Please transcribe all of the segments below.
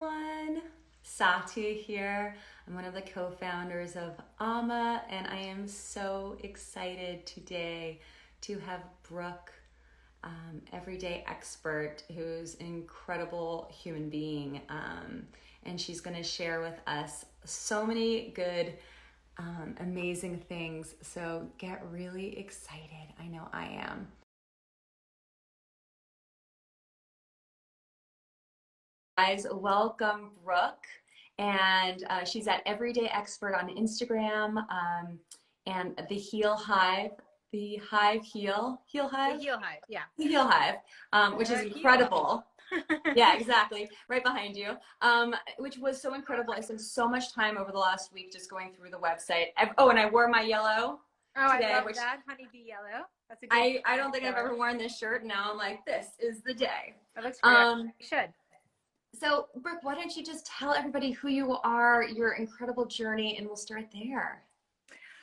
Everyone, Satya here. I'm one of the co-founders of AMMA, and I am so excited today to have Brooke, everyday expert, who's an incredible human being, and she's going to share with us so many good, amazing things. So get really excited. I know I am. Guys, welcome Brooke. And she's at Everyday Expert on Instagram, and the Heal Hive, the Hive Heal The Hive, Heal Hive, yeah. the Heal Hive, which is Or heal. incredible. Yeah, exactly. Right behind you. Which was so incredible. I spent so much time over the last week just going through the website. Oh, and I wore my yellow Oh, I today, love which that. Honeybee yellow. That's a good I don't think I've color. ever worn this shirt. Now I'm like, this is the day. That looks great. Um, You should. So, Brooke, why don't you just tell everybody who you are, your incredible journey, and we'll start there.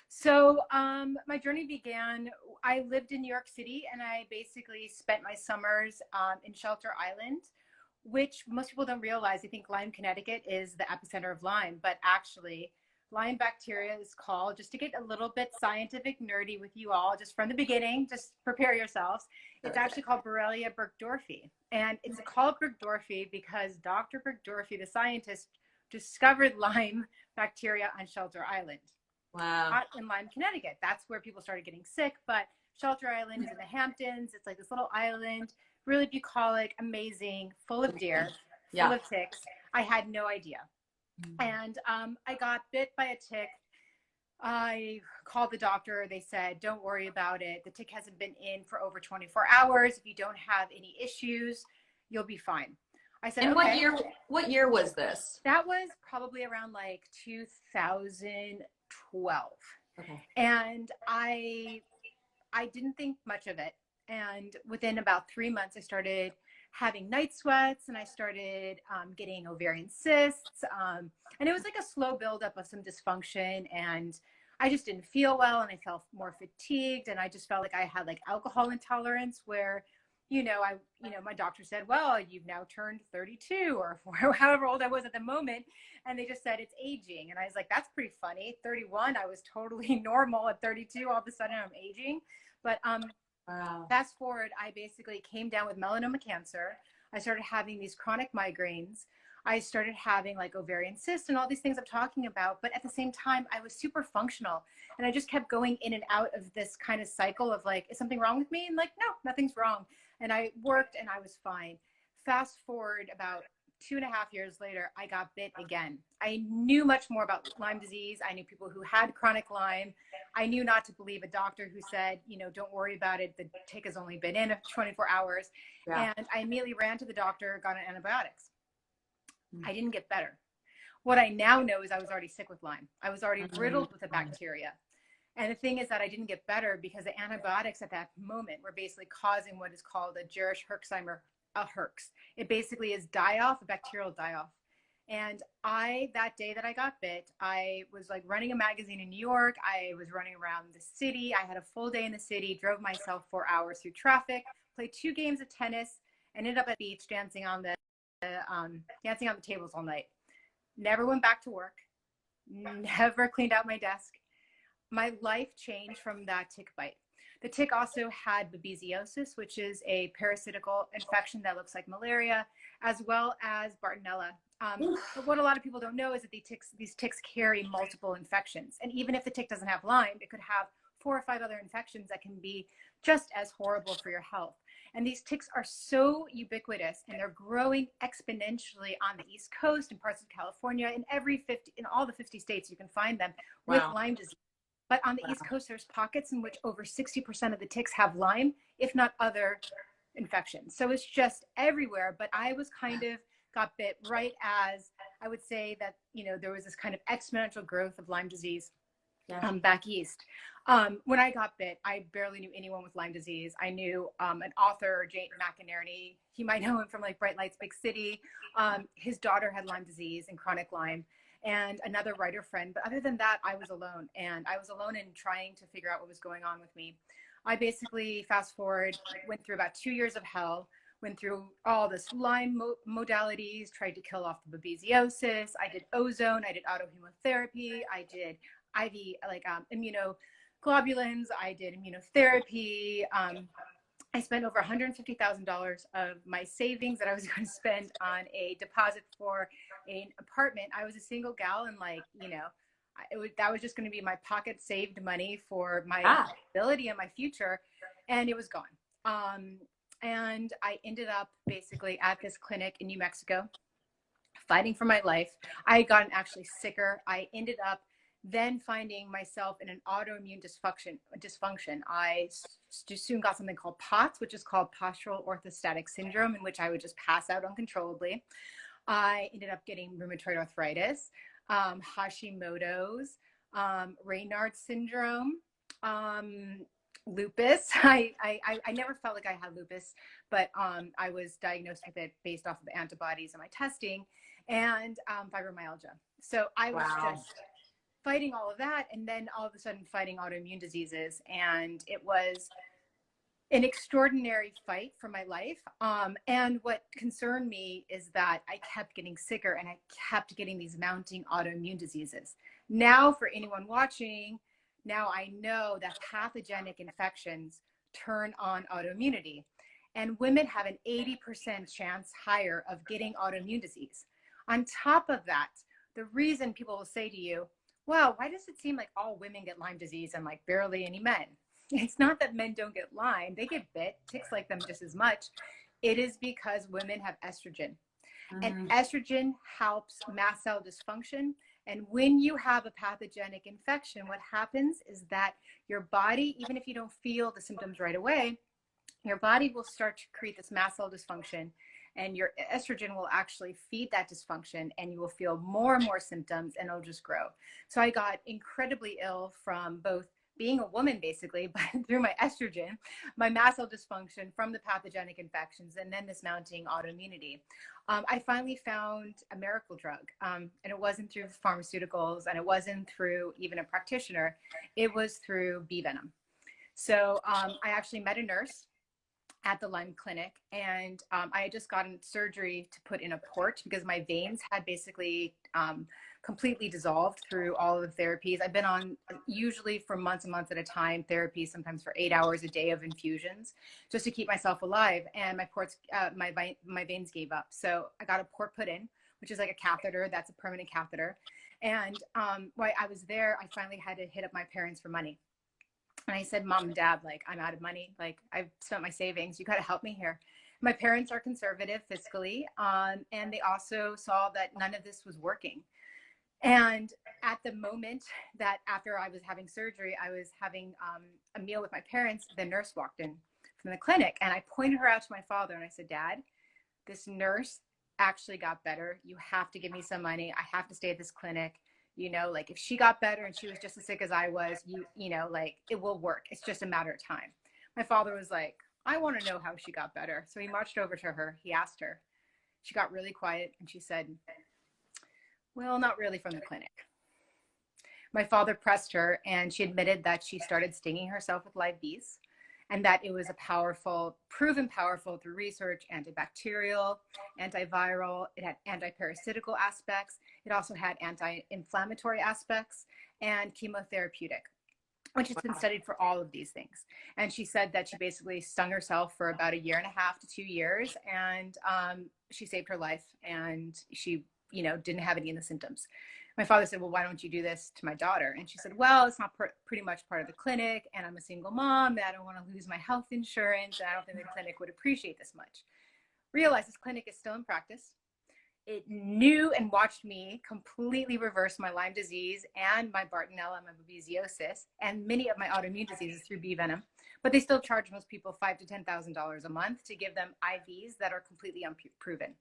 So, my journey began. I lived in New York City, and I basically spent my summers in Shelter Island, which most people don't realize. They think Lyme, Connecticut is the epicenter of Lyme, but actually, Lyme bacteria is called, just to get a little bit scientific nerdy with you all, just from the beginning, just prepare yourselves. It's Okay. actually called Borrelia burgdorferi. And it's called burgdorferi because Dr. Burgdorferi, the scientist, discovered Lyme bacteria on Shelter Island, Wow. not in Lyme, Connecticut. That's where people started getting sick. But Shelter Island is in the Hamptons. It's like this little island, really bucolic, amazing, full of deer, full Yeah. of ticks. I had no idea. And I got bit by a tick. I called the doctor. They said, don't worry about it. The tick hasn't been in for over 24 hours. If you don't have any issues, you'll be fine. I said, And what okay. year? What year was this? That was probably around like 2012. Okay. And I didn't think much of it. And within about 3 months, I started having night sweats and I started getting ovarian cysts. And it was like a slow buildup of some dysfunction. And I just didn't feel well and I felt more fatigued. And I just felt like I had like alcohol intolerance where, my doctor said, well, you've now turned 32 or however old I was at the moment. And they just said, it's aging. And I was like, that's pretty funny. 31, I was totally normal. At 32, all of a sudden I'm aging. But Wow. fast forward, I basically came down with melanoma cancer. I started having these chronic migraines. I started having like ovarian cysts and all these things I'm talking about. But at the same time, I was super functional. And I just kept going in and out of this kind of cycle of like, is something wrong with me? And like, no, nothing's wrong. And I worked and I was fine. Fast forward about 2.5 years later, I got bit again. I knew much more about Lyme disease. I knew people who had chronic Lyme. I knew not to believe a doctor who said, don't worry about it. The tick has only been in 24 hours. Yeah. And I immediately ran to the doctor, got on antibiotics. Mm. I didn't get better. What I now know is I was already sick with Lyme. I was already Mm. riddled with the bacteria. And the thing is that I didn't get better because the antibiotics at that moment were basically causing what is called a Jerish Herxheimer, a Herx. It basically is die-off, a bacterial die-off. And that day that I got bit, I was like running a magazine in New York. I was running around the city. I had a full day in the city, drove myself 4 hours through traffic, played 2 games of tennis, ended up at the beach dancing on the tables all night. Never went back to work, never cleaned out my desk. My life changed from that tick bite. The tick also had babesiosis, which is a parasitical infection that looks like malaria, as well as Bartonella. But what a lot of people don't know is that these ticks carry multiple infections. And even if the tick doesn't have Lyme, it could have 4 or 5 other infections that can be just as horrible for your health. And these ticks are so ubiquitous and they're growing exponentially on the East Coast and parts of California. In all the 50 states, you can find them with Wow. Lyme disease. But on the East Coast, there's pockets in which over 60% of the ticks have Lyme, if not other infections. So it's just everywhere. But I was kind of got bit right as I would say that, there was this kind of exponential growth of Lyme disease Yeah. back east. When I got bit, I barely knew anyone with Lyme disease. I knew an author, Jane McInerney. You might know him from like Bright Lights, Big City. His daughter had Lyme disease and chronic Lyme, and another writer friend. But other than that, I was alone. And I was alone in trying to figure out what was going on with me. I basically, fast forward, went through about 2 years of hell went through all this Lyme modalities, tried to kill off the babesiosis. I did ozone, I did autoimmunotherapy, I did IV, like immunoglobulins, I did immunotherapy. I spent over $150,000 of my savings that I was going to spend on a deposit for an apartment. I was a single gal, and that was just going to be my pocket saved money for my ability and my future, and it was gone. And I ended up basically at this clinic in New Mexico, fighting for my life. I had gotten actually sicker. I ended up then finding myself in an autoimmune dysfunction. I soon got something called POTS, which is called postural orthostatic syndrome, in which I would just pass out uncontrollably. I ended up getting rheumatoid arthritis, Hashimoto's, Raynaud's syndrome, lupus. I never felt like I had lupus, but I was diagnosed with it based off of the antibodies and my testing, and fibromyalgia. So I was just fighting all of that, and then all of a sudden fighting autoimmune diseases. And it was an extraordinary fight for my life. And what concerned me is that I kept getting sicker, and I kept getting these mounting autoimmune diseases. Now, for anyone watching, now I know that pathogenic infections turn on autoimmunity, and women have an 80% chance higher of getting autoimmune disease. On top of that, the reason people will say to you, well, why does it seem like all women get Lyme disease and like barely any men? It's not that men don't get Lyme. They get bit. Ticks like them just as much. It is because women have estrogen. And estrogen helps mast cell dysfunction. And when you have a pathogenic infection, what happens is that your body, even if you don't feel the symptoms right away, your body will start to create this mast cell dysfunction, and your estrogen will actually feed that dysfunction, and you will feel more and more symptoms, and it'll just grow. So I got incredibly ill from both being a woman, basically, but through my estrogen, my mast cell dysfunction from the pathogenic infections, and then this mounting autoimmunity. I finally found a miracle drug, and it wasn't through pharmaceuticals, and it wasn't through even a practitioner. It was through bee venom. So I actually met a nurse at the Lyme clinic, and I had just gotten surgery to put in a port because my veins had basically completely dissolved through all of the therapies. I've been on usually for months and months at a time therapy, sometimes for 8 hours a day of infusions just to keep myself alive. And my ports, my veins gave up. So I got a port put in, which is like a catheter. That's a permanent catheter. And while I was there, I finally had to hit up my parents for money. And I said, Mom and Dad, like, I'm out of money. Like, I've spent my savings. You got to help me here. My parents are conservative fiscally, and they also saw that none of this was working. And at the moment that after I was having surgery, I was having a meal with my parents, the nurse walked in from the clinic, and I pointed her out to my father, and I said, Dad, this nurse actually got better. You have to give me some money. I have to stay at this clinic. You know, like if she got better and she was just as sick as I was, you know, like it will work. It's just a matter of time. My father was like, I want to know how she got better. So he marched over to her. He asked her. She got really quiet and she said, well, not really from the clinic. My father pressed her, and she admitted that she started stinging herself with live bees, and that it was a powerful, proven powerful through research, antibacterial, antiviral. It had antiparasitical aspects. It also had anti-inflammatory aspects and chemotherapeutic, which has been studied for all of these things. And she said that she basically stung herself for about 1.5 to 2 years, and she saved her life, and she, you know, didn't have any of the symptoms. My father said, well, why don't you do this to my daughter? And she said, well, it's not pretty much part of the clinic, and I'm a single mom, and I don't want to lose my health insurance, and I don't think the clinic would appreciate this much. Realize this clinic is still in practice. It knew and watched me completely reverse my Lyme disease and my Bartonella and my babesiosis and many of my autoimmune diseases through bee venom. But they still charge most people $5,000 to $10,000 a month to give them IVs that are completely unproven.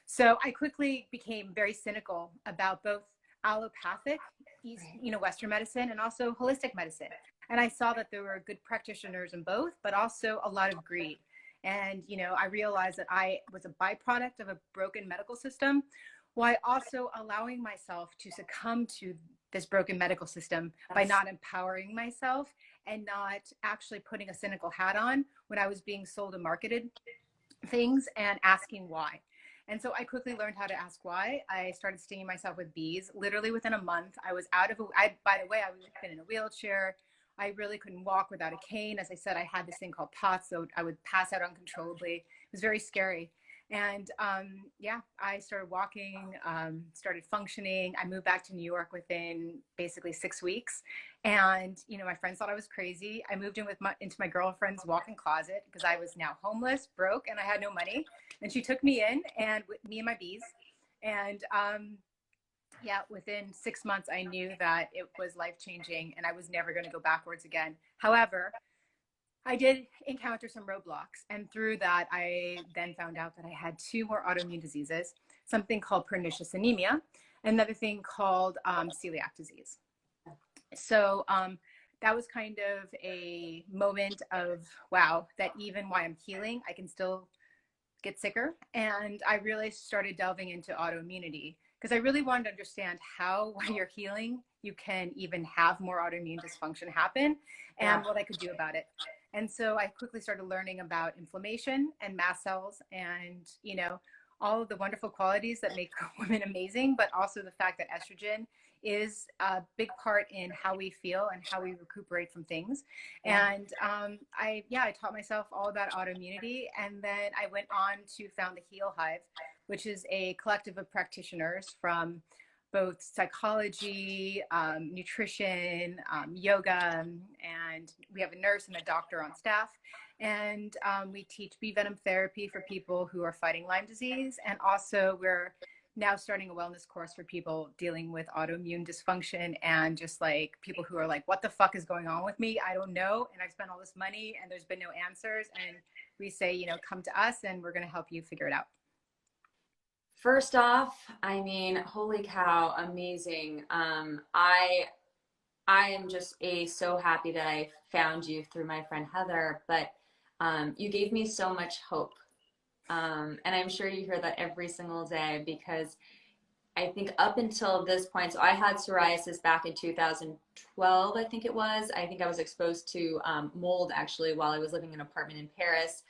So I quickly became very cynical about both allopathic, you know, Western medicine, and also holistic medicine. And I saw that there were good practitioners in both, but also a lot of greed. And, you know, I realized that I was a byproduct of a broken medical system, while also allowing myself to succumb to this broken medical system by not empowering myself and not actually putting a cynical hat on when I was being sold and marketed things and asking why. And so I quickly learned how to ask why. I started stinging myself with bees. Literally within a month, I was out of, by the way, I was been in a wheelchair. I really couldn't walk without a cane. As I said, I had this thing called POTS, so I would pass out uncontrollably. It was very scary. And yeah, I started walking, started functioning. I moved back to New York within basically 6 weeks. And, you know, my friends thought I was crazy. I moved in into my girlfriend's walk-in closet because I was now homeless, broke, and I had no money. And she took me in, and with me and my bees. And yeah, within 6 months, I knew that it was life-changing and I was never going to go backwards again. However, I did encounter some roadblocks. And through that, I then found out that I had 2 more autoimmune diseases, something called pernicious anemia, another thing called celiac disease. So that was kind of a moment of, wow, that even while I'm healing, I can still get sicker. And I really started delving into autoimmunity because I really wanted to understand how, while you're healing, you can even have more autoimmune dysfunction happen and what I could do about it. And so I quickly started learning about inflammation and mast cells and, you know, all of the wonderful qualities that make women amazing, but also the fact that estrogen is a big part in how we feel and how we recuperate from things. And I taught myself all about autoimmunity. And then I went on to found the Heal Hive, which is a collective of practitioners from both psychology, nutrition, yoga, and we have a nurse and a doctor on staff. And we teach Venom Therapy for people who are fighting Lyme disease. And also we're now starting a wellness course for people dealing with autoimmune dysfunction and just like people who are like, what the fuck is going on with me? I don't know. And I've spent all this money and there's been no answers. And we say, you know, come to us and we're going to help you figure it out. First off, I mean, holy cow, amazing. I am just so happy that I found you through my friend Heather, but you gave me so much hope. And I'm sure you hear that every single day because I think up until this point, so I had psoriasis back in 2012, I think it was. I think I was exposed to mold actually while I was living in an apartment in Paris.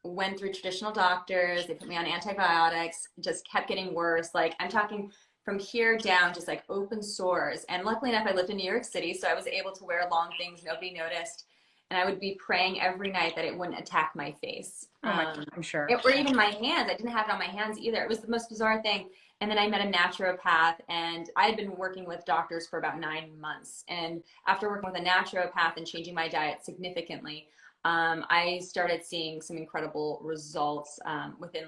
Went through traditional doctors, they put me on antibiotics, just kept getting worse. Like I'm talking from here down, just like open sores. And luckily enough, I lived in New York City, so I was able to wear long things, nobody noticed. And I would be praying every night that it wouldn't attack my face. I'm sure. Or even my hands. I didn't have it on my hands either. It was the most bizarre thing. And then I met a naturopath, and I had been working with doctors for about 9 months. And after working with a naturopath and changing my diet significantly, I started seeing some incredible results within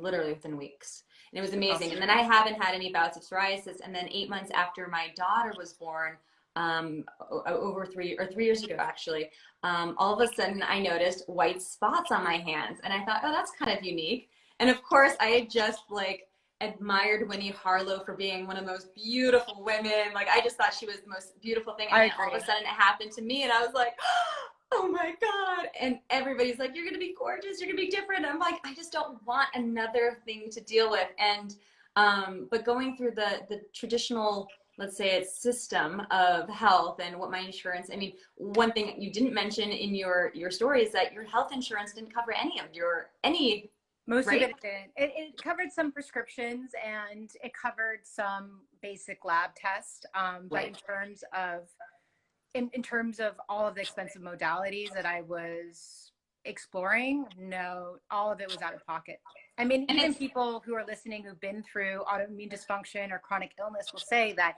literally within weeks. And it was amazing. Awesome. And then I haven't had any bouts of psoriasis. And then 8 months after my daughter was born, over 3 years ago, actually, all of a sudden I noticed white spots on my hands. And I thought, oh, that's kind of unique. And of course, I had just admired Winnie Harlow for being one of the most beautiful women. Like I just thought she was the most beautiful thing. And then all of a sudden it happened to me, and I was like, oh my God. And everybody's like, you're going to be gorgeous. You're going to be different. I'm like, I just don't want another thing to deal with. And, but going through the traditional, let's say it's system of health and what my insurance, I mean, one thing you didn't mention in your story is that your health insurance didn't cover Most right? of it didn't. It covered some prescriptions and it covered some basic lab tests. But in terms of all of the expensive modalities that I was exploring, no, all of it was out of pocket. I mean, even people who are listening who've been through autoimmune dysfunction or chronic illness will say that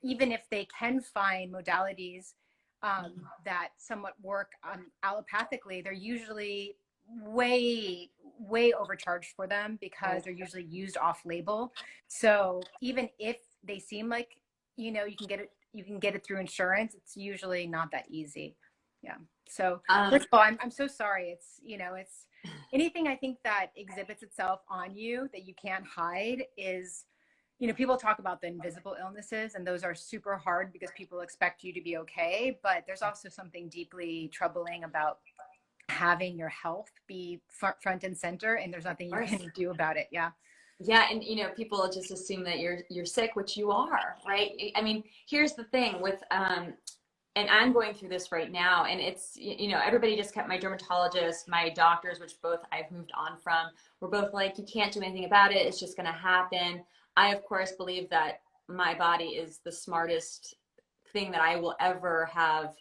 even if they can find modalities that somewhat work allopathically, they're usually way overcharged for them because they're usually used off label. So even if they seem like, you know, you can get it through insurance, it's usually not that easy. Yeah. So first of all, I'm so sorry. It's, you know, it's anything I think that exhibits itself on you that you can't hide is, you know, people talk about the invisible illnesses, and those are super hard because people expect you to be okay. But there's also something deeply troubling about having your health be front and center, and there's nothing you can do about it. Yeah. Yeah, and you know, people just assume that you're sick, which you are, right? I mean, here's the thing with and I'm going through this right now, and it's, everybody just kept, my dermatologist, my doctors, which both I've moved on from, were both like, you can't do anything about it. It's just going to happen. I, of course, believe that my body is the smartest thing that I will ever have.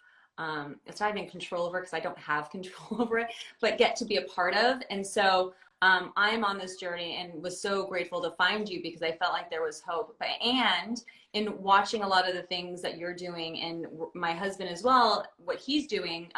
It's not even control over, because I don't have control over it, but get to be a part of. And so I'm on this journey, and was so grateful to find you, because I felt like there was hope. And in watching a lot of the things that you're doing, and my husband as well, what he's doing,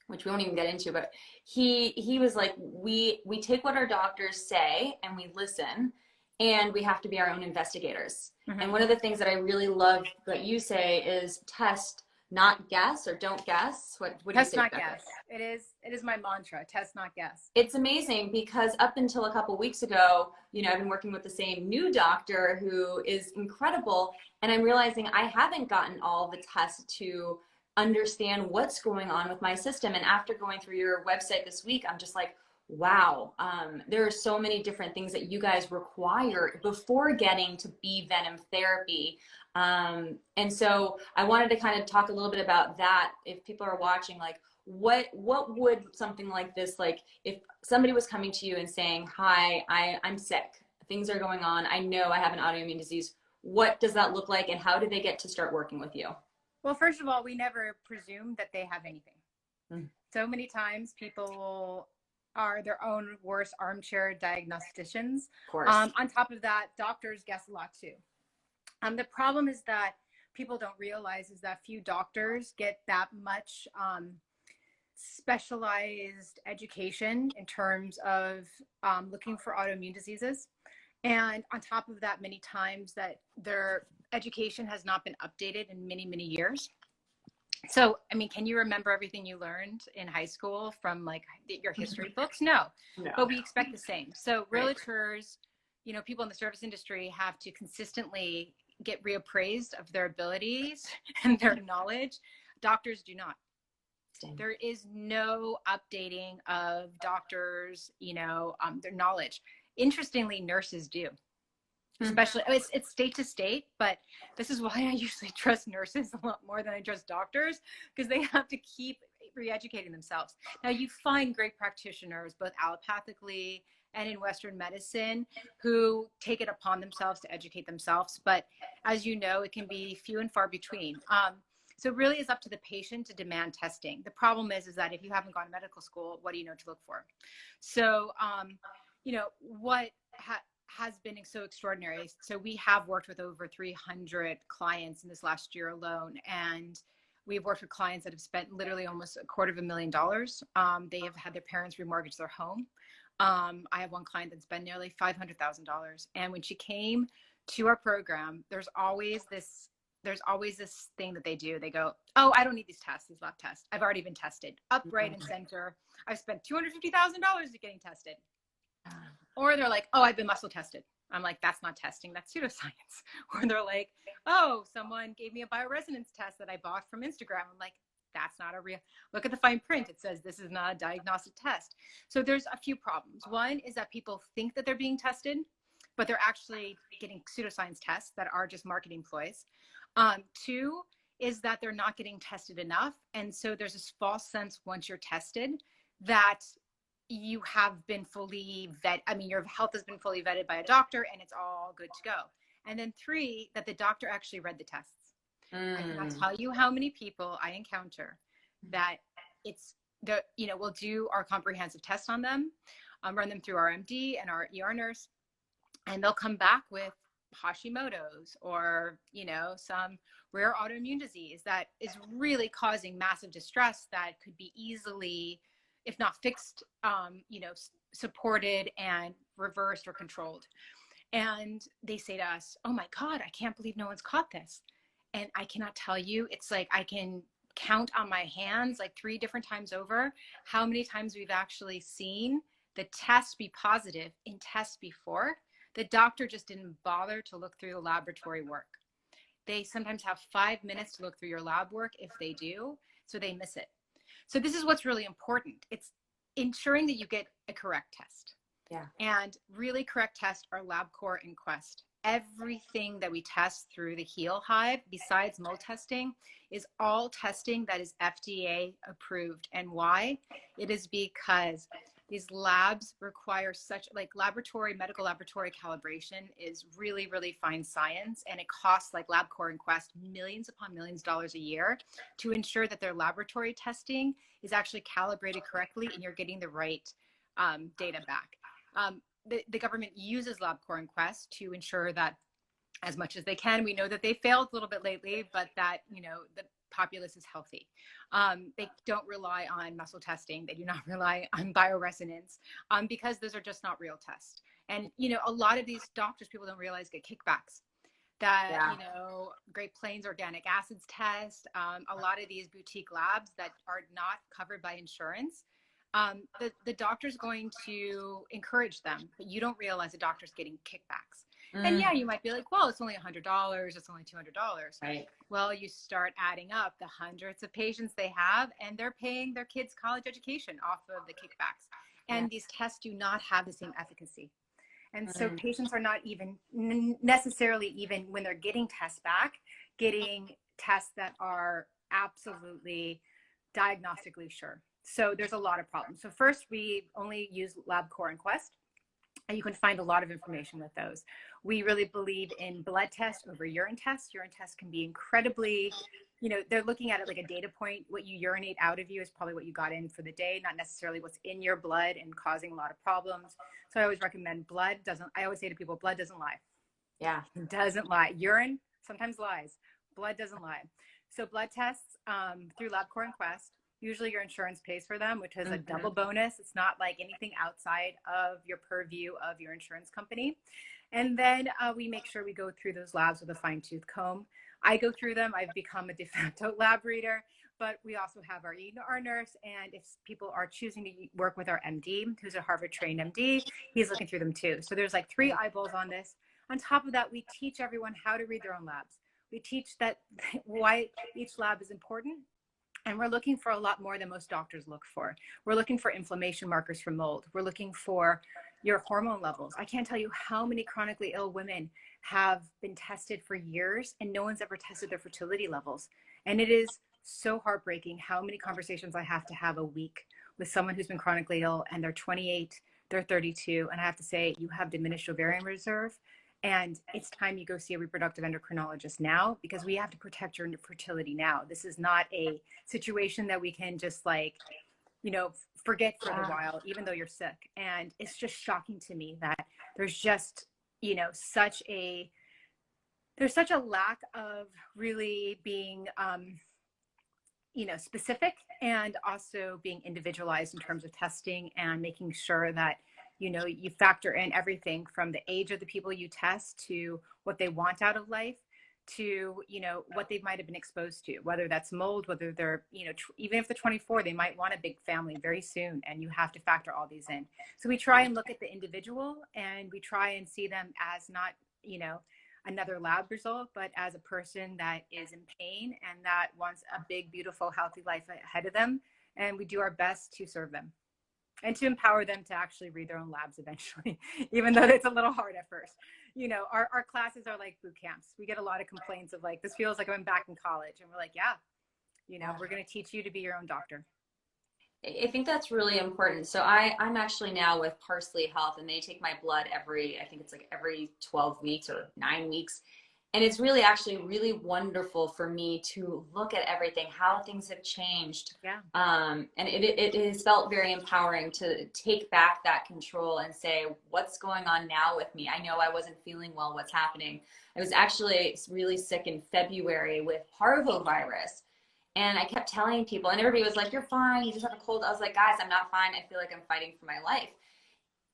which we won't even get into, but he was like, we take what our doctors say and we listen, and we have to be our own investigators. Mm-hmm. And one of the things that I really love that you say is test, not guess, or don't guess. What do you say? Test, not guess. It is my mantra. Test, not guess. It's amazing, because up until a couple weeks ago, I've been working with the same new doctor who is incredible, and I'm realizing I haven't gotten all the tests to understand what's going on with my system. And after going through your website this week, I'm just like, wow, there are so many different things that you guys require before getting to be Venom Therapy. And so I wanted to kind of talk a little bit about that. If people are watching, like, what would something like this, like if somebody was coming to you and saying, hi, I'm sick, things are going on, I know I have an autoimmune disease, what does that look like, and how do they get to start working with you? Well, first of all, we never presume that they have anything. So many times people are their own worst armchair diagnosticians. Of course. On top of that, doctors guess a lot too. The problem is that people don't realize is that few doctors get that much specialized education in terms of looking for autoimmune diseases. And on top of that, many times that their education has not been updated in many, many years. So, I mean, can you remember everything you learned in high school from like your history books? No. But we expect the same. So realtors, people in the service industry have to consistently get reappraised of their abilities and their knowledge. Doctors do not. There is no updating of doctors, their knowledge. Interestingly, nurses do. Especially, it's state to state, but this is why I usually trust nurses a lot more than I trust doctors, because they have to keep re-educating themselves. Now, you find great practitioners, both allopathically and in Western medicine, who take it upon themselves to educate themselves. But as you know, it can be few and far between. So it really is up to the patient to demand testing. The problem is that if you haven't gone to medical school, what do you know to look for? So, what has been so extraordinary. So we have worked with over 300 clients in this last year alone. And we've worked with clients that have spent literally almost $250,000. They have had their parents remortgage their home. I have one client that's spent nearly $500,000. And when she came to our program, there's always this thing that they do. They go, oh, I don't need these tests, these lab tests. I've already been tested. Right and center. I've spent $250,000 getting tested. Or they're like, oh, I've been muscle tested. I'm like, that's not testing, that's pseudoscience. Or they're like, oh, someone gave me a bioresonance test that I bought from Instagram. I'm like, that's not a real, look at the fine print. It says this is not a diagnostic test. So there's a few problems. One is that people think that they're being tested, but they're actually getting pseudoscience tests that are just marketing ploys. Two is that they're not getting tested enough. And so there's this false sense once you're tested that you have been fully vetted. I mean, your health has been fully vetted by a doctor and it's all good to go. And then three, that the doctor actually read the tests. I cannot tell you how many people I encounter that we'll do our comprehensive test on them, run them through our MD and our ER nurse, and they'll come back with Hashimoto's or, some rare autoimmune disease that is really causing massive distress that could be easily, if not fixed, supported and reversed or controlled. And they say to us, oh my God, I can't believe no one's caught this. And I cannot tell you, it's like I can count on my hands like 3 different times over how many times we've actually seen the test be positive in tests before. The doctor just didn't bother to look through the laboratory work. They sometimes have 5 minutes to look through your lab work if they do, so they miss it. So this is what's really important. It's ensuring that you get a correct test. Yeah. And really correct tests are LabCorp and Quest. everything that we test through the Heal Hive, besides mold testing, is all testing that is FDA approved. And why? It is because these labs require such, like, medical laboratory calibration is really, really fine science. And it costs, like LabCorp and Quest, millions upon millions of dollars a year to ensure that their laboratory testing is actually calibrated correctly and you're getting the right data back. The government uses LabCorp and Quest to ensure that as much as they can. We know that they failed a little bit lately, but that, you know, the populace is healthy. They don't rely on muscle testing. They do not rely on bioresonance because those are just not real tests. And, you know, a lot of these doctors, people don't realize, get kickbacks. That, you know, Great Plains Organic Acids test, a lot of these boutique labs that are not covered by insurance, the doctor's going to encourage them, but you don't realize the doctor's getting kickbacks. And yeah, you might be like, well, it's only $100, it's only $200. Right. Well, you start adding up the hundreds of patients they have, and they're paying their kids' college education off of the kickbacks. And these tests do not have the same efficacy. And so patients are not even necessarily, even when they're getting tests back, getting tests that are absolutely diagnostically sure. So there's a lot of problems. So first, we only use LabCorp and Quest, and you can find a lot of information with those. We really believe in blood tests over urine tests. Urine tests can be incredibly, you know, they're looking at it like a data point. What you urinate out of you is probably what you got in for the day, not necessarily what's in your blood and causing a lot of problems. So I always recommend I always say to people, blood doesn't lie. Yeah. It doesn't lie. Urine sometimes lies. Blood doesn't lie. So blood tests through LabCorp and Quest, usually your insurance pays for them, which is a double bonus. It's not like anything outside of your purview of your insurance company. And then we make sure we go through those labs with a fine-tooth comb. I go through them. I've become a de facto lab reader, but we also have our nurse. And if people are choosing to work with our MD, who's a Harvard-trained MD, he's looking through them too. So there's like 3 eyeballs on this. On top of that, we teach everyone how to read their own labs. We teach that why each lab is important. And we're looking for a lot more than most doctors look for. We're looking for inflammation markers for mold. We're looking for your hormone levels. I can't tell you how many chronically ill women have been tested for years and no one's ever tested their fertility levels. And it is so heartbreaking how many conversations I have to have a week with someone who's been chronically ill and they're 28, they're 32. And I have to say, you have diminished ovarian reserve. And it's time you go see a reproductive endocrinologist now, because we have to protect your fertility now. This is not a situation that we can just, like, you know, forget for a while, even though you're sick. And it's just shocking to me that there's just, you know, there's such a lack of really being, you know, specific and also being individualized in terms of testing and making sure that, you know, you factor in everything from the age of the people you test to what they want out of life to, you know, what they might have been exposed to, whether that's mold, whether they're, you know, even if they're 24, they might want a big family very soon, and you have to factor all these in. So we try and look at the individual, and we try and see them as not, you know, another lab result, but as a person that is in pain and that wants a big, beautiful, healthy life ahead of them. And we do our best to serve them and to empower them to actually read their own labs eventually, even though it's a little hard at first. You know, our classes are like boot camps. We get a lot of complaints of like, this feels like I'm back in college. And we're like, yeah, you know, we're going to teach you to be your own doctor. I think that's really important. So I'm actually now with Parsley Health, and they take my blood I think it's like every 12 weeks or 9 weeks. And it's really actually really wonderful for me to look at everything, how things have changed. Yeah. And it has felt very empowering to take back that control and say, what's going on now with me? I know I wasn't feeling well. What's happening? I was actually really sick in February with parvovirus. And I kept telling people, and everybody was like, you're fine, you just have a cold. I was like, guys, I'm not fine. I feel like I'm fighting for my life.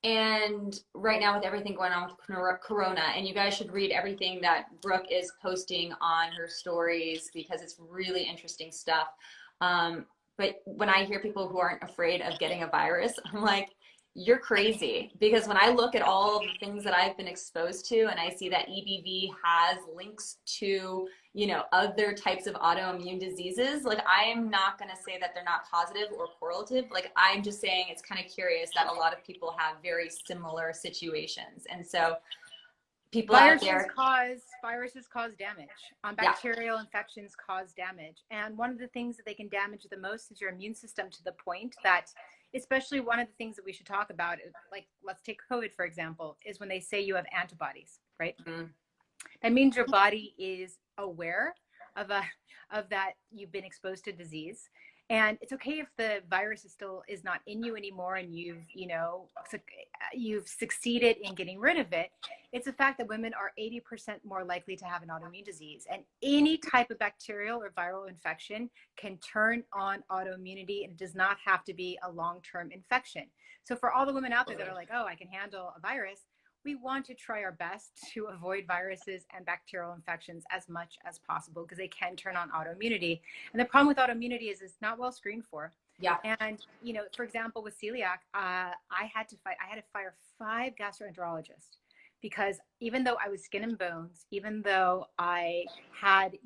And right now with everything going on with Corona, and you guys should read everything that Brooke is posting on her stories because it's really interesting stuff. But when I hear people who aren't afraid of getting a virus, I'm like, you're crazy. Because when I look at all of the things that I've been exposed to, and I see that EBV has links to, you know, other types of autoimmune diseases, like, I am not going to say that they're not causative or correlative. Like, I'm just saying it's kind of curious that a lot of people have very similar situations. And so people out Viruses cause damage. Yeah. Bacterial infections cause damage. And one of the things that they can damage the most is your immune system, to the point that, especially one of the things that we should talk about, like let's take COVID, for example, is when they say you have antibodies, right? Mm. That means your body is aware of that you've been exposed to disease. And it's okay if the virus is not in you anymore and you've succeeded in getting rid of it. It's a fact that women are 80% more likely to have an autoimmune disease. And any type of bacterial or viral infection can turn on autoimmunity, and it does not have to be a long-term infection. So for all the women out there that are like, oh, I can handle a virus, we want to try our best to avoid viruses and bacterial infections as much as possible, because they can turn on autoimmunity. And the problem with autoimmunity is it's not well screened for. Yeah. And, for example, with celiac, I had to fire 5 gastroenterologists, because even though I was skin and bones, even though I had,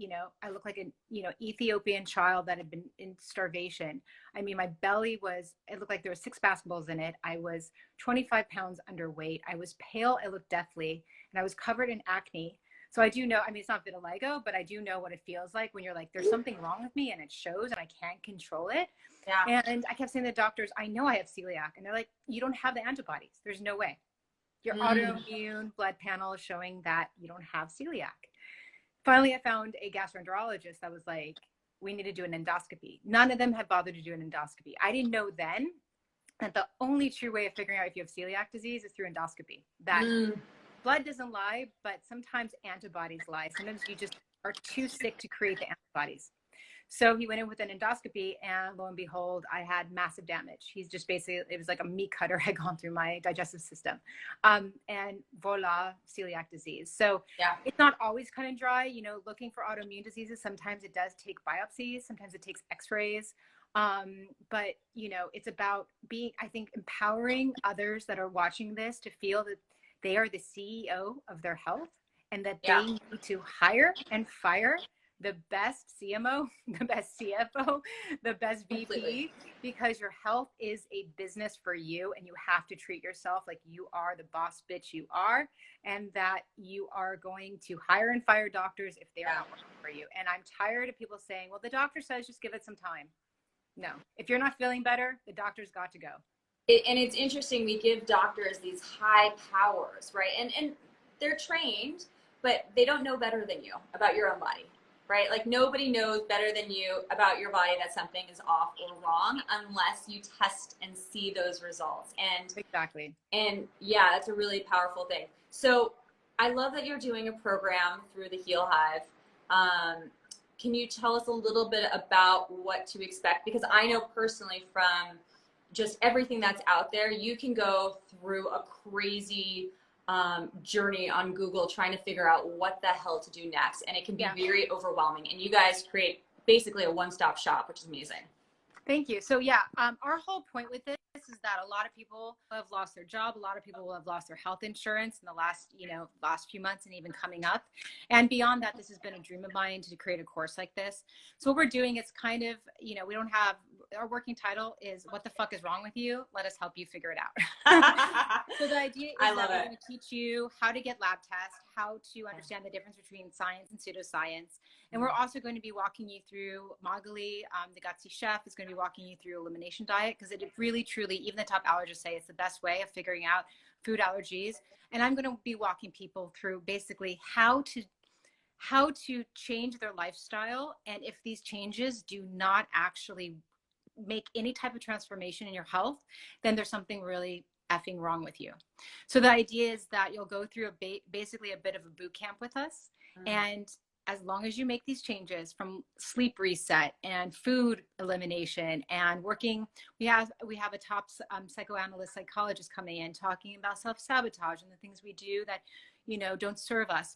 I looked like an, Ethiopian child that had been in starvation. I mean, my belly it looked like there were 6 basketballs in it. I was 25 pounds underweight. I was pale. I looked deathly, and I was covered in acne. So I do know, I mean, it's not vitiligo, but I do know what it feels like when you're like, there's something wrong with me and it shows and I can't control it. Yeah. And I kept saying to the doctors, I know I have celiac. And they're like, you don't have the antibodies. There's no way. Your autoimmune blood panel is showing that you don't have celiac. Finally, I found a gastroenterologist that was like, we need to do an endoscopy. None of them had bothered to do an endoscopy. I didn't know then that the only true way of figuring out if you have celiac disease is through endoscopy. That blood doesn't lie, but sometimes antibodies lie. Sometimes you just are too sick to create the antibodies. So he went in with an endoscopy, and lo and behold, I had massive damage. He's just basically, it was like a meat cutter had gone through my digestive system. And voila, celiac disease. So It's not always cut and dry, looking for autoimmune diseases. Sometimes it does take biopsies. Sometimes it takes x-rays. But it's about empowering others that are watching this to feel that they are the CEO of their health, and that they need to hire and fire the best CMO, the best CFO, the best VP, Completely. because your health is a business for you, and you have to treat yourself like you are the boss bitch you are, and that you are going to hire and fire doctors if they're not working for you. And I'm tired of people saying, well, the doctor says just give it some time. No, if you're not feeling better, the doctor's got to go. And it's interesting, we give doctors these high powers, right? And they're trained, but they don't know better than you about your own body, right? Like nobody knows better than you about your body that something is off or wrong unless you test and see those results. And exactly. And yeah, that's a really powerful thing. So I love that you're doing a program through the Heal Hive. Can you tell us a little bit about what to expect? Because I know personally from just everything that's out there, you can go through a crazy journey on Google trying to figure out what the hell to do next. And it can be very overwhelming. And you guys create basically a one-stop shop, which is amazing. Thank you. So our whole point with this is that a lot of people have lost their job. A lot of people will have lost their health insurance in the last few months and even coming up. And beyond that, this has been a dream of mine to create a course like this. So what we're doing is kind of, we don't have, our working title is "What the fuck is wrong with you? Let us help you figure it out." So the idea is that we're going to teach you how to get lab tests, how to understand the difference between science and pseudoscience. And we're also going to be walking you through, Magali, the Gutsy Chef, is going to be walking you through elimination diet, because it really, truly, even the top allergists say it's the best way of figuring out food allergies. And I'm going to be walking people through basically how to change their lifestyle. And if these changes do not actually make any type of transformation in your health, then there's something really effing wrong with you. So the idea is that you'll go through basically a bit of a boot camp with us. And as long as you make these changes, from sleep reset and food elimination and working, we have a top psychoanalyst psychologist coming in talking about self-sabotage and the things we do that, don't serve us.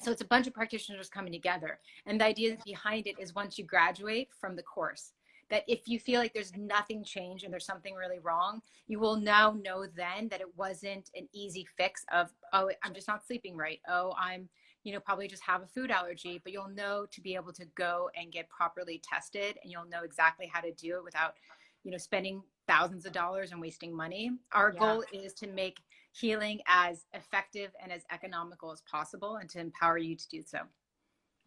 So it's a bunch of practitioners coming together. And the idea behind it is once you graduate from the course, that if you feel like there's nothing changed and there's something really wrong, you will now know then that it wasn't an easy fix of, oh, I'm just not sleeping right. Oh, I'm, probably just have a food allergy, but you'll know to be able to go and get properly tested, and you'll know exactly how to do it without, spending thousands of dollars and wasting money. Our goal is to make healing as effective and as economical as possible, and to empower you to do so.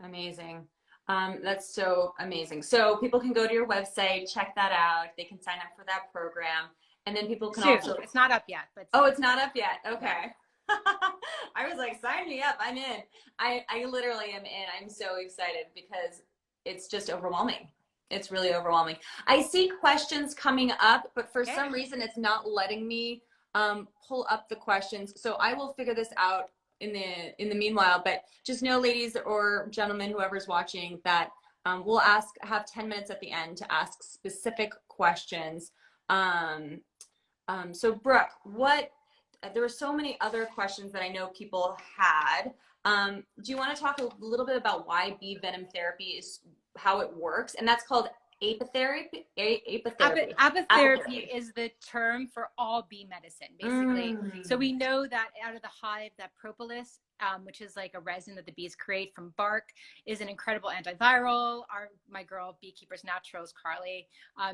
Amazing. That's so amazing. So people can go to your website, check that out. They can sign up for that program. And then people can Soon. also, It's not up yet, but oh, soon. it's not up yet. Okay. I was like, sign me up. I'm in. I literally am in. I'm so excited because it's just overwhelming. It's really overwhelming. I see questions coming up, but for some reason it's not letting me pull up the questions. So I will figure this out in the meanwhile. But just know, ladies or gentlemen, whoever's watching, that we'll have 10 minutes at the end to ask specific questions. So Brooke, there were so many other questions that I know people had. Do you want to talk a little bit about why bee venom therapy is, how it works? And that's called apitherapy. Apitherapy is the term for all bee medicine, basically. So we know that out of the hive, that propolis, which is like a resin that the bees create from bark, is an incredible antiviral. My girl, Beekeepers Naturals, Carly,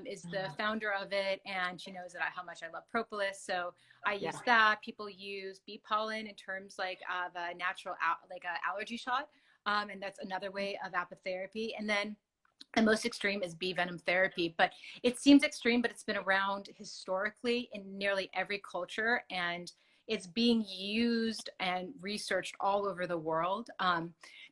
is the founder of it, and she knows how much I love propolis. So I use that. People use bee pollen in terms like of a natural, like an allergy shot, and that's another way of apitherapy. And then the most extreme is bee venom therapy, but it seems extreme, but it's been around historically in nearly every culture, and it's being used and researched all over the world.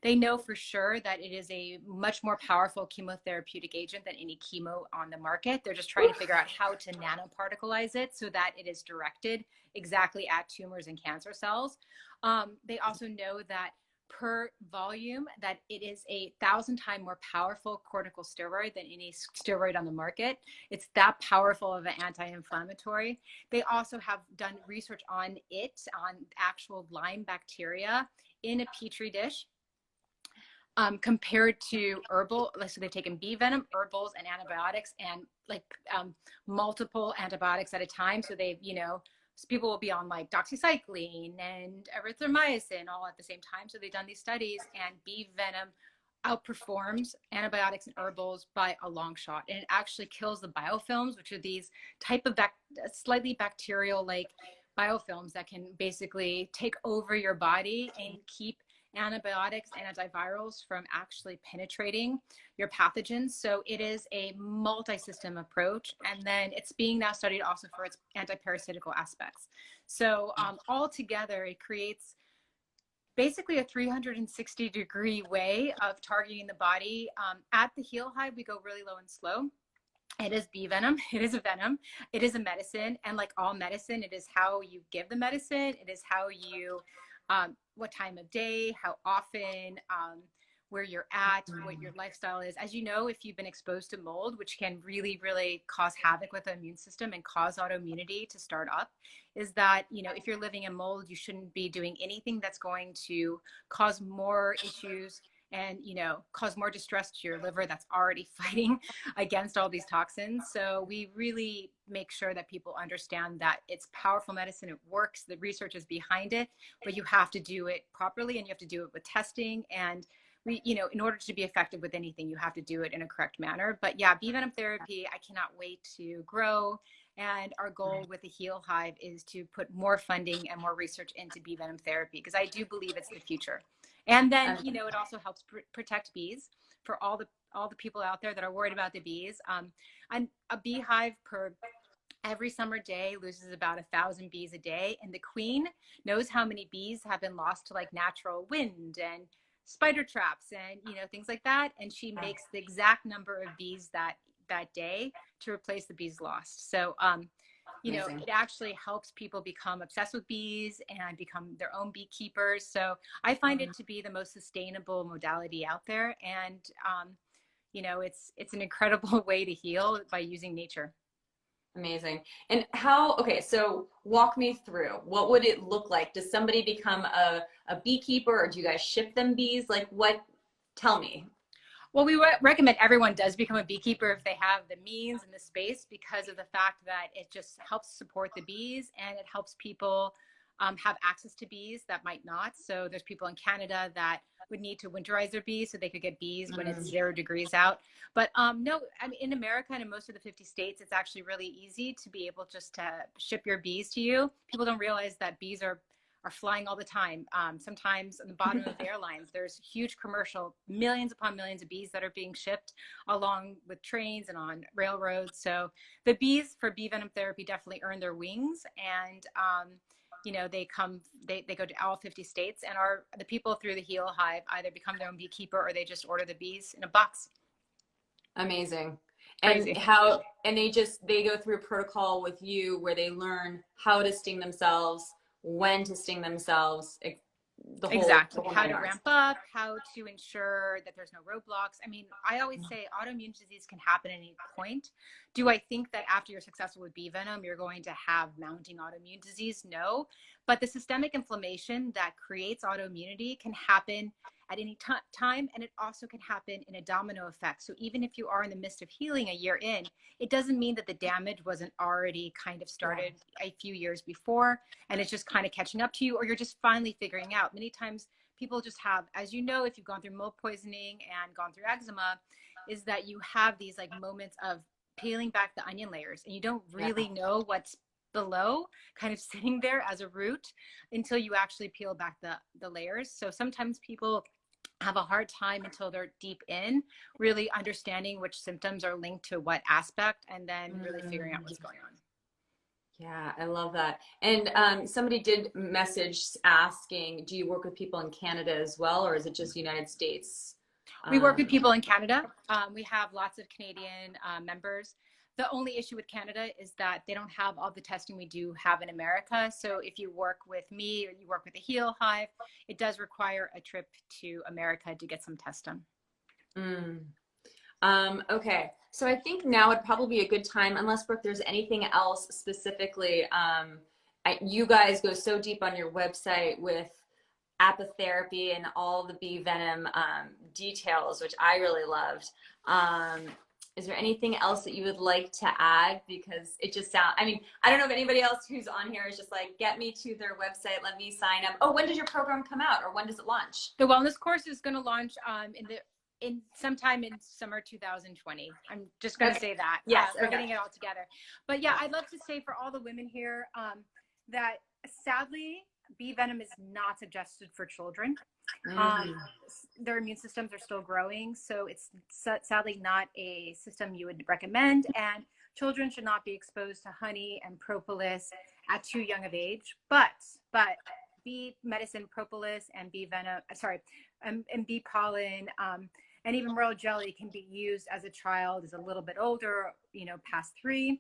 They know for sure that it is a much more powerful chemotherapeutic agent than any chemo on the market. They're just trying to figure out how to nanoparticleize it so that it is directed exactly at tumors and cancer cells. They also know that per volume, that it is 1,000 times more powerful corticosteroid than any steroid on the market. It's that powerful of an anti-inflammatory. They also have done research on actual Lyme bacteria in a petri dish, compared to herbal. So they've taken bee venom, herbals, and antibiotics, and multiple antibiotics at a time. So they've, so people will be on like doxycycline and erythromycin all at the same time. So they've done these studies, and bee venom outperforms antibiotics and herbals by a long shot. And it actually kills the biofilms, which are these type of slightly bacterial like biofilms that can basically take over your body and keep antibiotics and antivirals from actually penetrating your pathogens. So it is a multi-system approach, and then it's being now studied also for its antiparasitical aspects. So all together, it creates basically a 360-degree way of targeting the body. At the Heal Hive, we go really low and slow. It is bee venom. It is a venom. It is a medicine. And like all medicine, it is how you give the medicine. It is how you what time of day, how often, where you're at, what your lifestyle is. As you know, if you've been exposed to mold, which can really, really cause havoc with the immune system and cause autoimmunity to start up, is that, if you're living in mold, you shouldn't be doing anything that's going to cause more issues and, cause more distress to your liver that's already fighting against all these toxins. So we really make sure that people understand that it's powerful medicine. It works. The research is behind it, but you have to do it properly, and you have to do it with testing. And we, in order to be effective with anything, you have to do it in a correct manner. But yeah, bee venom therapy, I cannot wait to grow. And our goal with the Heal Hive is to put more funding and more research into bee venom therapy, because I do believe it's the future. And then, it also helps protect bees for all the people out there that are worried about the bees. And a beehive every summer day loses about 1,000 bees a day. And the queen knows how many bees have been lost to like natural wind and spider traps and, things like that. And she makes the exact number of bees that day to replace the bees lost. So, it actually helps people become obsessed with bees and become their own beekeepers. So I find it to be the most sustainable modality out there. And, it's an incredible way to heal by using nature. Amazing. And so walk me through, what would it look like? Does somebody become a beekeeper, or do you guys ship them bees? Like tell me. Well, we recommend everyone does become a beekeeper if they have the means and the space, because of the fact that it just helps support the bees, and it helps people have access to bees that might not. So there's people in Canada that would need to winterize their bees so they could get bees when it's 0 degrees out. But no, I mean, in America and in most of the 50 states, it's actually really easy to be able just to ship your bees to you. People don't realize that bees are flying all the time. Sometimes on the bottom of the airlines, there's huge commercial, millions upon millions of bees that are being shipped along with trains and on railroads. So the bees for bee venom therapy definitely earn their wings, and you know, they go to all 50 states, and the people through the Heal Hive either become their own beekeeper or they just order the bees in a box. Amazing. Crazy. And they go through a protocol with you where they learn how to sting themselves, when to sting themselves, Exactly. How to ramp up, how to ensure that there's no roadblocks. I mean, I always say autoimmune disease can happen at any point. Do I think that after you're successful with bee venom, you're going to have mounting autoimmune disease? No. But the systemic inflammation that creates autoimmunity can happen at any time, and it also can happen in a domino effect. So even if you are in the midst of healing a year in, it doesn't mean that the damage wasn't already kind of started a few years before, and it's just kind of catching up to you, or you're just finally figuring out. Many times people just have, as you know, if you've gone through mold poisoning and gone through eczema, is that you have these like moments of peeling back the onion layers, and you don't really know what's below kind of sitting there as a root until you actually peel back the layers. So sometimes people have a hard time until they're deep in really understanding which symptoms are linked to what aspect, and then really figuring out what's going on. Yeah, I love that. And somebody did message asking, do you work with people in Canada as well, or is it just United States? We work with people in Canada. We have lots of Canadian members. The only issue with Canada is that they don't have all the testing we do have in America. So if you work with me or you work with the Heal Hive, it does require a trip to America to get some tests done. Okay, so I think now would probably be a good time, unless, Brooke, there's anything else specifically. You guys go so deep on your website with apitherapy and all the bee venom details, which I really loved. Is there anything else that you would like to add? Because it just sounds, I mean, I don't know if anybody else who's on here is just like, get me to their website, let me sign up. Oh, when does your program come out, or when does it launch? The wellness course is going to launch in sometime in summer 2020. I'm just going to say that. Yes, we're getting it all together. But yeah, I'd love to say for all the women here that sadly, bee venom is not suggested for children. Their immune systems are still growing, so it's sadly not a system you would recommend, and children should not be exposed to honey and propolis at too young of age. But bee medicine, propolis, and bee venom, and bee pollen, and even royal jelly can be used as a child is a little bit older, you know, past 3.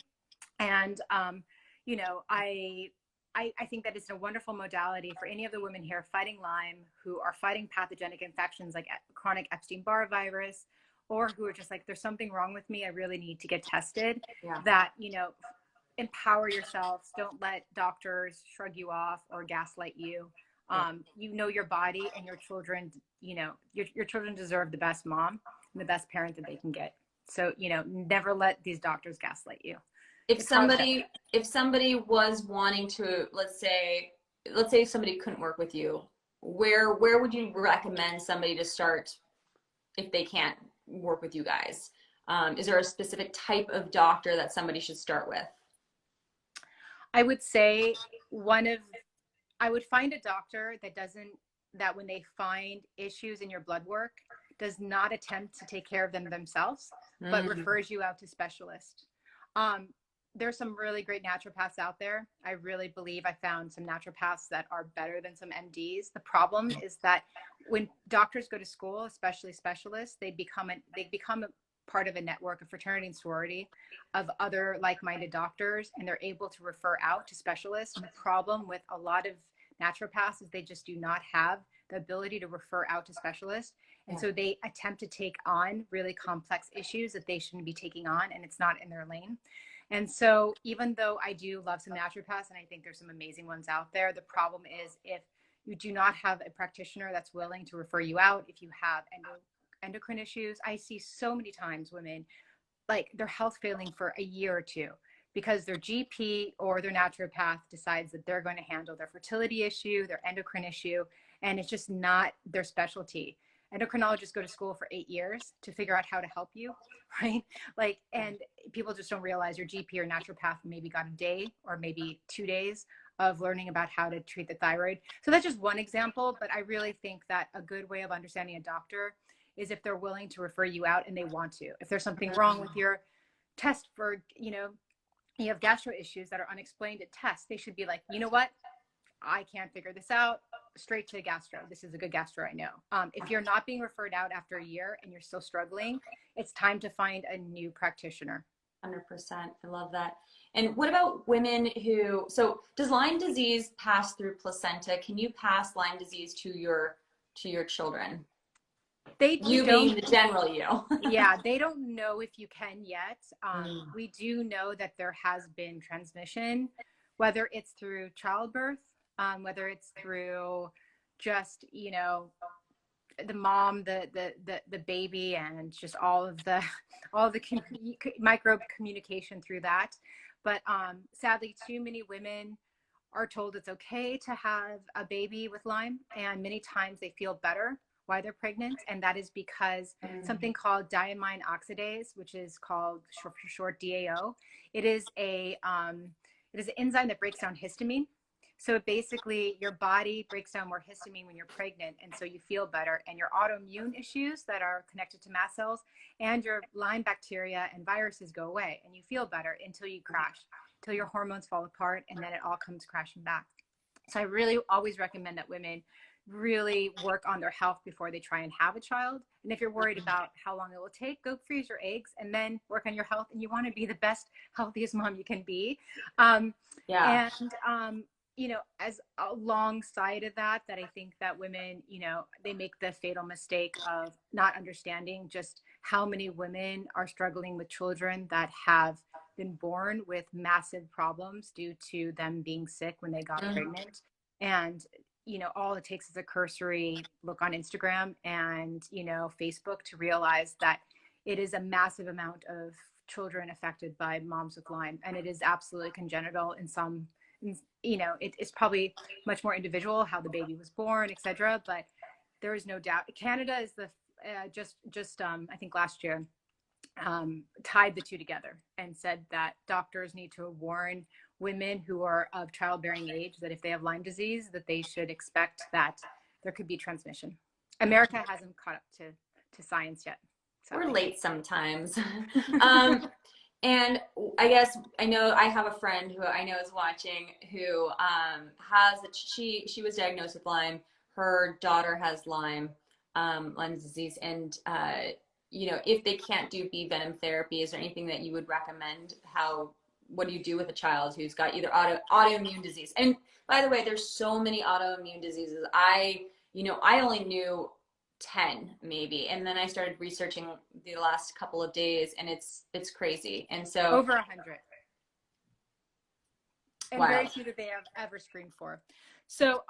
And you know, I think that it's a wonderful modality for any of the women here fighting Lyme, who are fighting pathogenic infections like chronic Epstein-Barr virus, or who are just like, there's something wrong with me, I really need to get tested. That, you know, empower yourselves. Don't let doctors shrug you off or gaslight you. You know your body, and your children, you know, your children deserve the best mom and the best parent that they can get. So, you know, never let these doctors gaslight you. If somebody was wanting to, let's say somebody couldn't work with you, where would you recommend somebody to start if they can't work with you guys? Is there a specific type of doctor that somebody should start with? I would say I would find a doctor that when they find issues in your blood work, does not attempt to take care of them themselves, but refers you out to specialists. There's some really great naturopaths out there. I really believe I found some naturopaths that are better than some MDs. The problem is that when doctors go to school, especially specialists, they become a part of a network, of fraternity and sorority of other like-minded doctors, and they're able to refer out to specialists. And the problem with a lot of naturopaths is they just do not have the ability to refer out to specialists. And so they attempt to take on really complex issues that they shouldn't be taking on, and it's not in their lane. And so even though I do love some naturopaths, and I think there's some amazing ones out there, the problem is if you do not have a practitioner that's willing to refer you out, if you have endocrine issues, I see so many times women, like, their health failing for a year or two. because their GP or their naturopath decides that they're going to handle their fertility issue, their endocrine issue, and it's just not their specialty. Endocrinologists go to school for 8 years to figure out how to help you, right? Like, and people just don't realize your GP or naturopath maybe got a day or maybe 2 days of learning about how to treat the thyroid. So that's just one example, but I really think that a good way of understanding a doctor is if they're willing to refer you out and they want to. If there's something wrong with your test for, you have gastro issues that are unexplained at tests, they should be like, you know what? I can't figure this out. Straight to the gastro. This is a good gastro I know. If you're not being referred out after a year and you're still struggling, it's time to find a new practitioner. 100%. I love that. And what about women who, so does Lyme disease pass through placenta? Can you pass Lyme disease to your children? You being the general you. Yeah, they don't know if you can yet. We do know that there has been transmission, whether it's through childbirth, whether it's through just, the mom, the baby, and just all the microbe communication through that. But sadly, too many women are told it's okay to have a baby with Lyme, and many times they feel better while they're pregnant, and that is because something called diamine oxidase, which is called for short DAO. It is an enzyme that breaks down histamine. So basically, your body breaks down more histamine when you're pregnant, and so you feel better. And your autoimmune issues that are connected to mast cells and your Lyme bacteria and viruses go away, and you feel better until you crash, until your hormones fall apart, and then it all comes crashing back. So I really always recommend that women really work on their health before they try and have a child. And if you're worried about how long it will take, go freeze your eggs and then work on your health. And you want to be the best, healthiest mom you can be. As alongside of that, I think that women, they make the fatal mistake of not understanding just how many women are struggling with children that have been born with massive problems due to them being sick when they got pregnant. And all it takes is a cursory look on Instagram and, Facebook to realize that it is a massive amount of children affected by moms with Lyme. And it is absolutely congenital in some, it's probably much more individual how the baby was born, etc. But there is no doubt. Canada is the, I think last year, tied the two together and said that doctors need to warn women who are of childbearing age that if they have Lyme disease, that they should expect that there could be transmission. America hasn't caught up to science yet. So. We're late sometimes. And I guess I know I have a friend who I know is watching who she was diagnosed with Lyme. Her daughter has Lyme disease, and if they can't do Venom Therapy, is there anything that you would recommend? What do you do with a child who's got either autoimmune disease? And by the way, there's so many autoimmune diseases. I only knew 10 maybe, and then I started researching the last couple of days, and it's crazy. And so over 100, and wow. Very few that they have ever screened for. So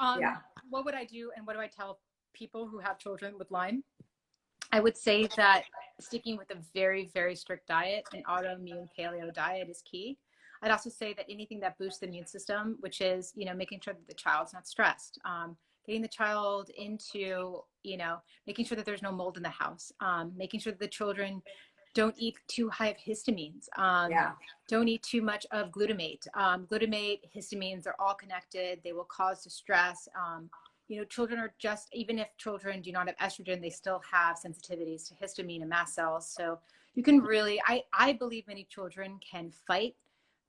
what would I do, and what do I tell people who have children with Lyme? I would say that sticking with a very, very strict diet, an autoimmune paleo diet, is key. I'd also say that anything that boosts the immune system, which is, making sure that the child's not stressed, getting the child into, making sure that there's no mold in the house, making sure that the children don't eat too high of histamines, don't eat too much of glutamate. Glutamate, histamines are all connected. They will cause distress. Children are even if children do not have estrogen, they still have sensitivities to histamine and mast cells. So you can really, I believe many children can fight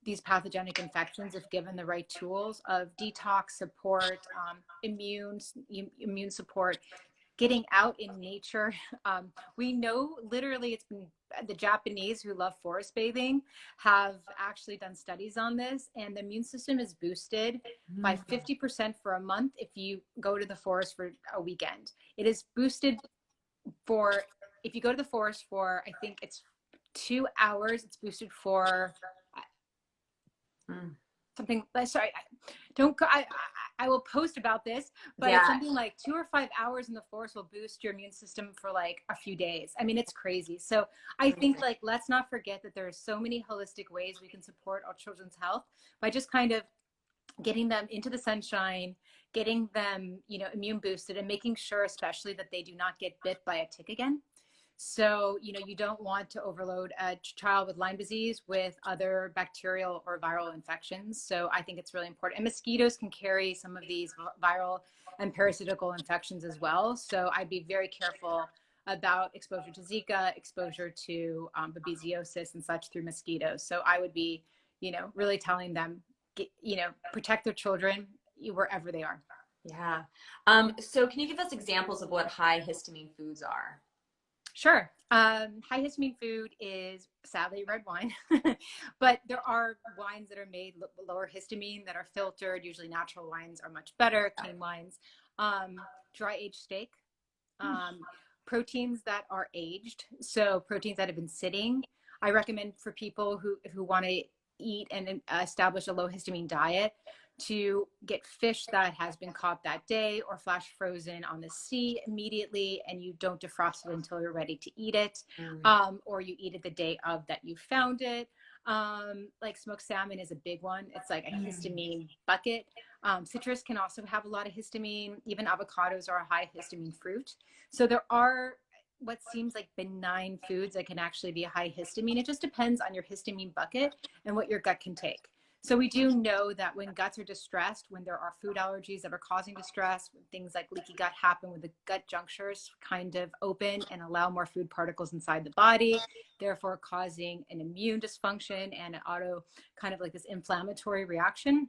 these pathogenic infections if given the right tools of detox support, immune support, getting out in nature. We know literally it's been the Japanese who love forest bathing have actually done studies on this, and the immune system is boosted by 50% for a month if you go to the forest for a weekend. It is boosted if you go to the forest for, I think it's 2 hours, it's boosted for something. Sorry, I will post about this, but it's Yeah. something like 2 or 5 hours in the forest will boost your immune system for like a few days. I mean, it's crazy. So I think like, let's not forget that there are so many holistic ways we can support our children's health by just kind of getting them into the sunshine, getting them, you know, immune boosted, and making sure especially that they do not get bit by a tick again. So, you know, you don't want to overload a child with Lyme disease with other bacterial or viral infections. So I think it's really important. And mosquitoes can carry some of these viral and parasitical infections as well. So I'd be very careful about exposure to Zika, exposure to babesiosis and such through mosquitoes. So I would be, you know, really telling them, you know, protect their children wherever they are. Yeah. So can you give us examples of what high histamine foods are? Sure. High histamine food is sadly red wine, but there are wines that are made lower histamine that are filtered. Usually natural wines are much better, clean wines. Dry aged steak, proteins that are aged. So proteins that have been sitting. I recommend for people who want to eat and establish a low histamine diet to get fish that has been caught that day or flash frozen on the sea immediately, and you don't defrost it until you're ready to eat it, or you eat it the day of that you found it. Like smoked salmon is a big one. It's like a histamine bucket. Citrus can also have a lot of histamine. Even avocados are a high histamine fruit. So there are what seems like benign foods that can actually be a high histamine. It just depends on your histamine bucket and what your gut can take. So we do know that when guts are distressed, when there are food allergies that are causing distress, when things like leaky gut happen, when the gut junctures kind of open and allow more food particles inside the body, therefore causing an immune dysfunction and an auto kind of like this inflammatory reaction.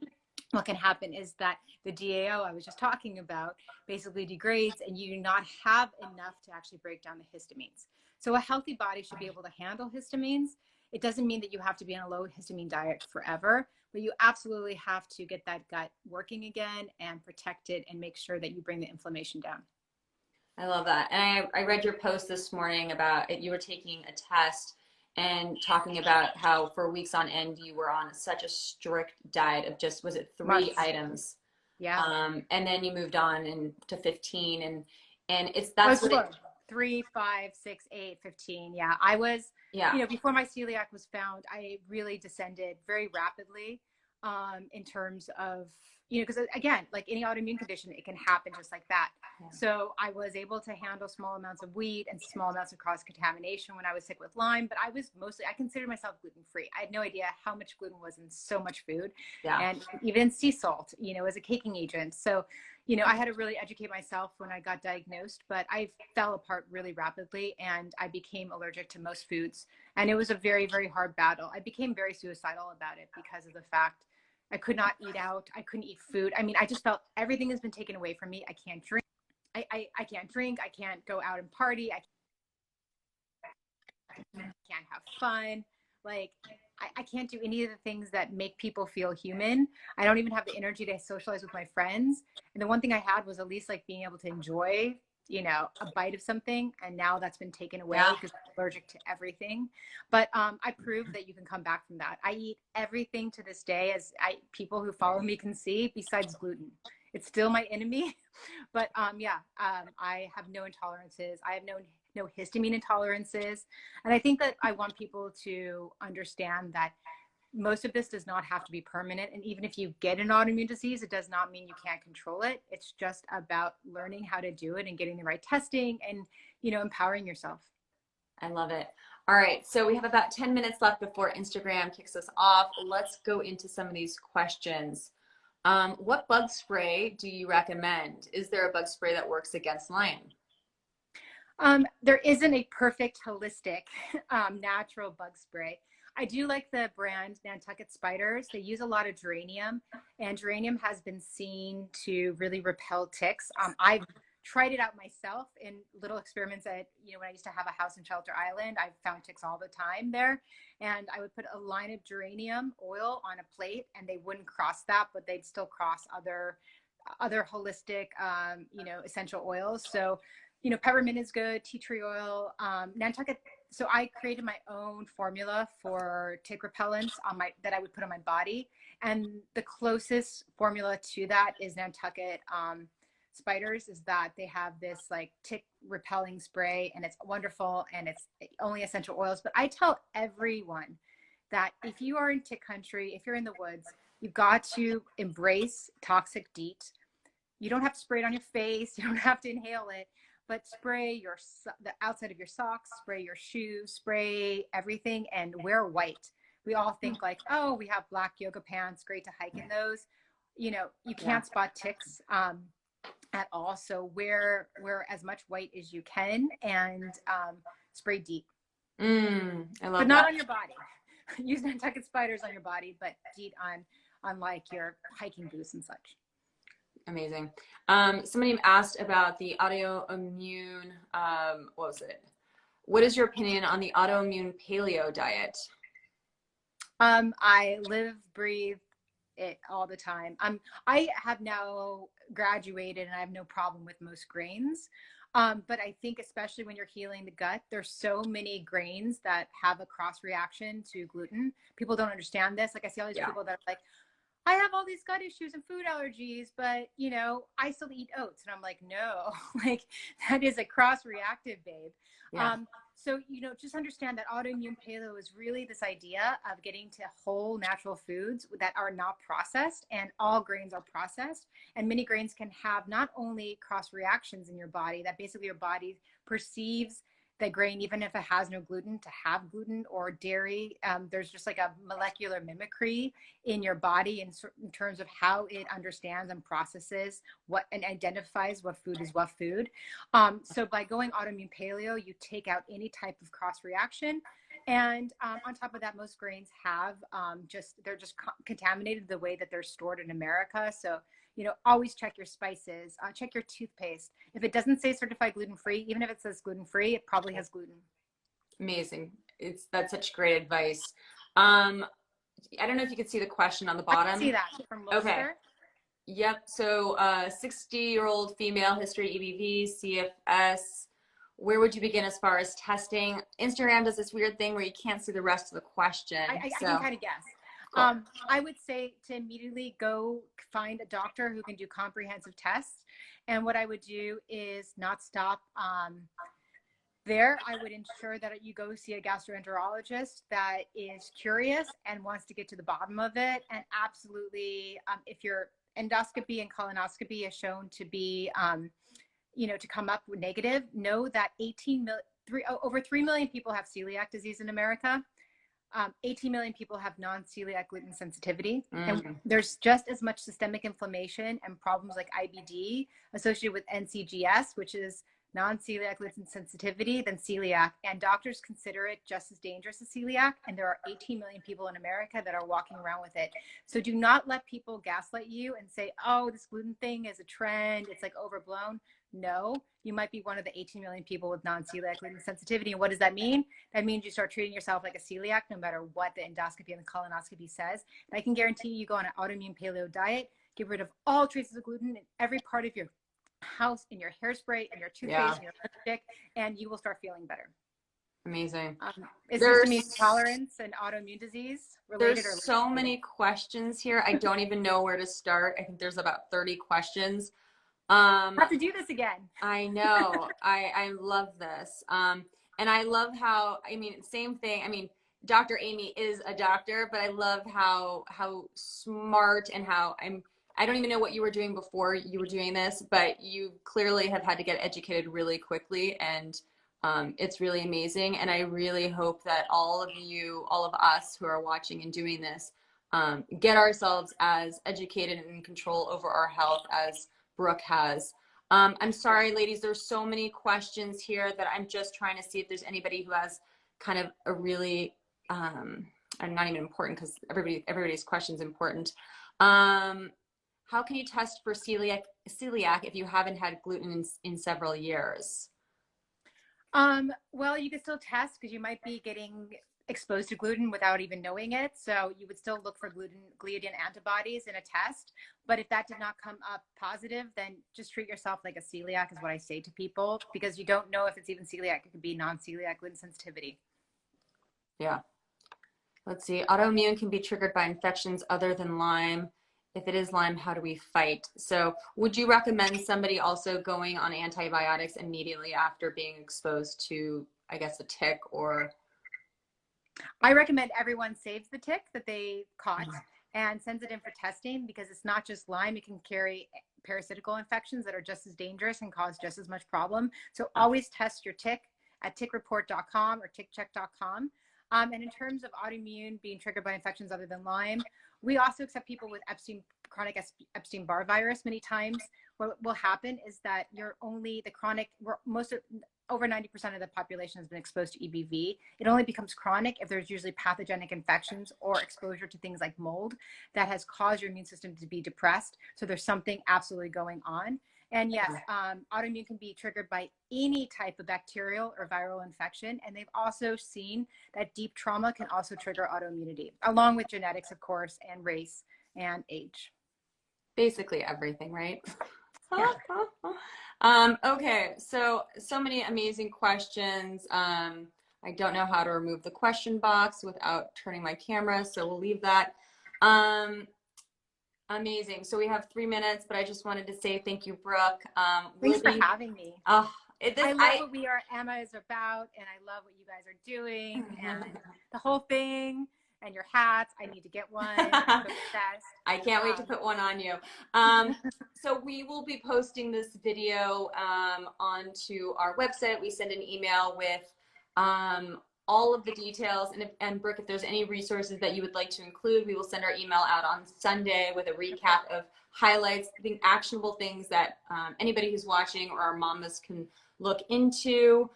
What can happen is that the DAO I was just talking about basically degrades, and you do not have enough to actually break down the histamines. So a healthy body should be able to handle histamines. It doesn't mean that you have to be on a low histamine diet forever, but you absolutely have to get that gut working again and protect it and make sure that you bring the inflammation down. I love that. And I read your post this morning about it, you were taking a test and talking about how for weeks on end you were on such a strict diet of just, was it 3 items? Yeah. And then you moved on to 15, and that's what it, 3, 5, 6, 8, 15. Yeah. I was, yeah. you know, before my celiac was found, I really descended very rapidly in terms of, you know, because again, like any autoimmune condition, it can happen just like that. Yeah. So I was able to handle small amounts of wheat and small amounts of cross-contamination when I was sick with Lyme, but I was mostly, I considered myself gluten-free. I had no idea how much gluten was in so much food, and even sea salt, you know, as a caking agent. So, you know, I had to really educate myself when I got diagnosed, but I fell apart really rapidly and I became allergic to most foods. And it was a very, very hard battle. I became very suicidal about it because of the fact I could not eat out. I couldn't eat food. I mean, I just felt everything has been taken away from me. I can't drink. I can't drink. I can't go out and party. I can't have fun. Like, I can't do any of the things that make people feel human. I don't even have the energy to socialize with my friends. And the one thing I had was at least like being able to enjoy, you know, a bite of something. And now that's been taken away because I'm allergic to everything. But I proved that you can come back from that. I eat everything to this day, as people who follow me can see, besides gluten. It's still my enemy. But I have no intolerances. I have no histamine intolerances. And I think that I want people to understand that most of this does not have to be permanent. And even if you get an autoimmune disease, it does not mean you can't control it. It's just about learning how to do it and getting the right testing and, you know, empowering yourself. I love it. All right. So we have about 10 minutes left before Instagram kicks us off. Let's go into some of these questions. What bug spray do you recommend? Is there a bug spray that works against Lyme? There isn't a perfect holistic natural bug spray. I do like the brand Nantucket Spiders. They use a lot of geranium, and geranium has been seen to really repel ticks. I've tried it out myself in little experiments at, you know, when I used to have a house in Shelter Island, I found ticks all the time there. And I would put a line of geranium oil on a plate, and they wouldn't cross that, but they'd still cross other holistic, you know, essential oils. So, you know, peppermint is good, tea tree oil. Nantucket so I created my own formula for tick repellents that I would put on my body. And the closest formula to that is Nantucket spiders, is that they have this like tick repelling spray, and it's wonderful, and it's only essential oils. But I tell everyone that if you are in tick country, if you're in the woods, you've got to embrace toxic DEET. You don't have to spray it on your face. You don't have to inhale it, but spray the outside of your socks, spray your shoes, spray everything, and wear white. We all think like, oh, we have black yoga pants, great to hike in those. You know, you can't spot ticks at all. So wear as much white as you can, and spray DEET. I love but that. Not on your body. Use Nantucket spiders on your body, but DEET on like your hiking boots and such. Amazing. Somebody asked about the autoimmune, what was it? What is your opinion on the autoimmune paleo diet? I live, breathe it all the time. I have now graduated and I have no problem with most grains. But I think especially when you're healing the gut, there's so many grains that have a cross reaction to gluten. People don't understand this. Like I see all these people that are like, I have all these gut issues and food allergies, but you know, I still eat oats. And I'm like, no, like that is a cross reactive, babe. So, you know, just understand that autoimmune paleo is really this idea of getting to whole natural foods that are not processed, and all grains are processed. And many grains can have not only cross reactions in your body, that basically your body perceives the grain, even if it has no gluten, to have gluten or dairy. There's just like a molecular mimicry in your body in terms of how it understands and processes what and identifies what food is what food. So by going autoimmune paleo, you take out any type of cross reaction. And on top of that, most grains have they're just contaminated the way that they're stored in America. So, you know, always check your spices, check your toothpaste. If it doesn't say certified gluten-free, even if it says gluten-free, it probably has gluten. Amazing. That's such great advice. I don't know if you can see the question on the bottom. I can see that from Worcester. Okay. Yep. So 60-year-old female, history EBV, CFS. Where would you begin as far as testing? Instagram does this weird thing where you can't see the rest of the question. I can kind of guess. Cool. I would say to immediately go find a doctor who can do comprehensive tests. And what I would do is not stop there. I would ensure that you go see a gastroenterologist that is curious and wants to get to the bottom of it. And absolutely, if your endoscopy and colonoscopy is shown to be, you know, to come up with negative, know that over 3 million people have celiac disease in America. 18 million people have non-celiac gluten sensitivity. And there's just as much systemic inflammation and problems like IBD associated with NCGS, which is non-celiac gluten sensitivity, than celiac. And doctors consider it just as dangerous as celiac. And there are 18 million people in America that are walking around with it. So do not let people gaslight you and say, oh, this gluten thing is a trend, it's like overblown. No, you might be one of the 18 million people with non-celiac gluten sensitivity. And what does that mean? That means you start treating yourself like a celiac, no matter what the endoscopy and the colonoscopy says. And I can guarantee you go on an autoimmune paleo diet, get rid of all traces of gluten in every part of your house, in your hairspray, in your toothpaste, in your lipstick, and you will start feeling better. Amazing. Is histamine intolerance and autoimmune disease related? There's so many questions here. I don't even know where to start. I think there's about 30 questions. I have to do this again. I know. I love this. And I love how, I mean, same thing. I mean, Dr. Amy is a doctor, but I love how smart and how I don't even know what you were doing before you were doing this, but you clearly have had to get educated really quickly, and it's really amazing. And I really hope that all of us who are watching and doing this, get ourselves as educated and in control over our health as Brooke has. I'm sorry, ladies, there's so many questions here that I'm just trying to see if there's anybody who has kind of a really, and not even important because everybody's question is important. How can you test for celiac if you haven't had gluten in several years? Well, you can still test because you might be getting exposed to gluten without even knowing it. So you would still look for gliadin antibodies in a test. But if that did not come up positive, then just treat yourself like a celiac is what I say to people, because you don't know if it's even celiac. It could be non-celiac gluten sensitivity. Yeah. Let's see. Autoimmune can be triggered by infections other than Lyme. If it is Lyme, how do we fight? So would you recommend somebody also going on antibiotics immediately after being exposed to, I guess, a tick? Or I recommend everyone saves the tick that they caught and sends it in for testing, because it's not just Lyme. It can carry parasitical infections that are just as dangerous and cause just as much problem. So always test your tick at tickreport.com or tickcheck.com. And in terms of autoimmune being triggered by infections other than Lyme, we also accept people with chronic Epstein-Barr virus many times. What will happen is that over 90% of the population has been exposed to EBV. It only becomes chronic if there's usually pathogenic infections or exposure to things like mold that has caused your immune system to be depressed. So there's something absolutely going on. And yes, autoimmune can be triggered by any type of bacterial or viral infection. And they've also seen that deep trauma can also trigger autoimmunity, along with genetics, of course, and race and age. basically everything, right? Yeah. Okay, so many amazing questions. I don't know how to remove the question box without turning my camera, so we'll leave that. Amazing. So we have 3 minutes, but I just wanted to say thank you, Brooke. Thanks for having me. I love what we are, AMMA is about, and I love what you guys are doing and the whole thing. And your hats, I need to get one. I'm so obsessed. I can't wait to put one on you. So we will be posting this video onto our website. We send an email with all of the details. And Brooke, if there's any resources that you would like to include, we will send our email out on Sunday with a recap of highlights, actionable things that anybody who's watching or our mamas can look into.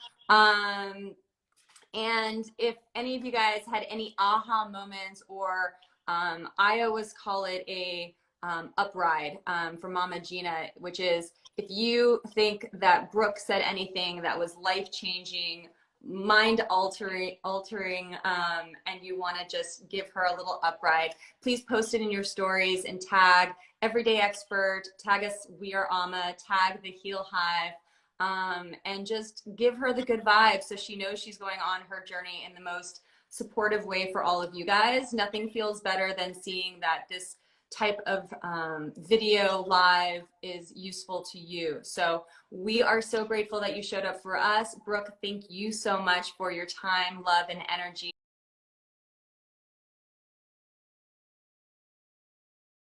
And if any of you guys had any aha moments, or I always call it a upride for Mama Gina, which is if you think that Brooke said anything that was life-changing, mind-altering, and you want to just give her a little upride, please post it in your stories and tag Everyday Expert, tag us, We Are AMMA, tag the Heal Hive. And just give her the good vibes so she knows she's going on her journey in the most supportive way for all of you guys. Nothing feels better than seeing that this type of video live is useful to you. So we are so grateful that you showed up for us. Brooke, thank you so much for your time, love, and energy.